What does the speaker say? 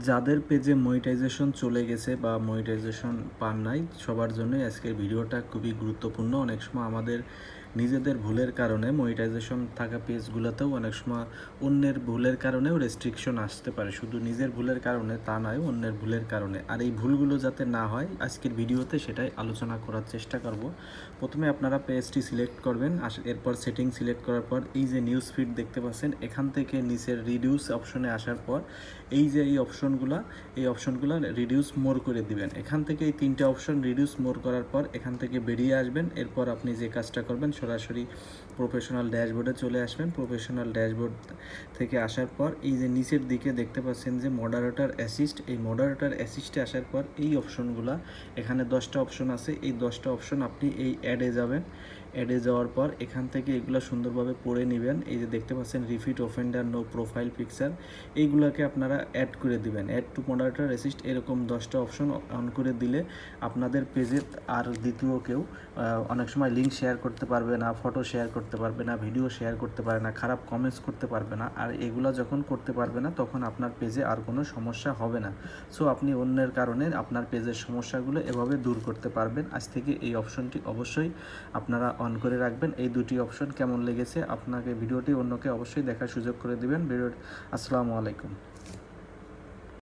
যাদের পেজে মনিটাইজেশন চলে গেছে বা মনিটাইজেশন পান নাই, সবার জন্যই আজকের ভিডিওটা খুবই গুরুত্বপূর্ণ। অনেক সময় আমাদের নিজেদের ভুলের কারণে মনিটাইজেশন থাকা পেজগুলোতেও অনেক সময় অন্যের ভুলের কারণেও রেস্ট্রিকশন আসতে পারে। শুধু নিজের ভুলের কারণে তা নয়, অন্যের ভুলের কারণে। আর এই ভুলগুলো যাতে না হয় আজকের ভিডিওতে সেটাই আলোচনা করার চেষ্টা করব। প্রথমে আপনারা পেজটি সিলেক্ট করবেন, এরপর সেটিং সিলেক্ট করার পর এই যে নিউজ ফিড দেখতে পাচ্ছেন, এখান থেকে নিচের রিডিউস অপশনে আসার পর এই যে এই অপশনগুলো রিডিউস মোর করে দিবেন। এখান থেকে এই তিনটে অপশন রিডিউস মোর করার পর এখান থেকে বেরিয়ে আসবেন। এরপর আপনি যে কাজটা করবেন, সরাসরি প্রফেশনাল ড্যাশবোর্ডে চলে আসবেন। প্রফেশনাল ড্যাশবোর্ড থেকে আসার পর এই যে নিচের দিকে দেখতে পাচ্ছেন যে মডারেটর অ্যাসিস্ট, এই মডারেটর অ্যাসিস্টে আসার পর এই অপশনগুলো, এখানে 10টা অপশন আছে। এই 10টা অপশন আপনি এই অ্যাডে যাবেন। অ্যাডে যাওয়ার পর এখান থেকে এগুলো সুন্দরভাবে পড়ে নেবেন। এই যে দেখতে পাচ্ছেন repeat offender, no profile picture, এইগুলোকে আপনারা অ্যাড করে দিবেন। অ্যাড টু মডারেটর অ্যাসিস্ট, এরকম 10টা অপশন অন করে দিলে আপনাদের পেজে আর দ্বিতীয় কেউ অনেক সময় লিঙ্ক শেয়ার করতে পারবে না, ফটো শেয়ার করতে পারবে না, ভিডিও শেয়ার করতে পারে না, খারাপ কমেন্টস করতে পারবে না। আর এগুলো যখন করতে পারবে না তখন আপনার পেজে আর কোনো সমস্যা হবে না। সো আপনি অন্যের কারণে আপনার পেজের সমস্যাগুলো এভাবে দূর করতে পারবেন। আজ থেকে এই অপশনটি অবশ্যই আপনারা অন করে রাখবেন। এই দুটি অপশন কেমন লেগেছে আপনাকে ভিডিওটি অন্যকে অবশ্যই দেখার সুযোগ করে দিবেন। আসসালামু আলাইকুম।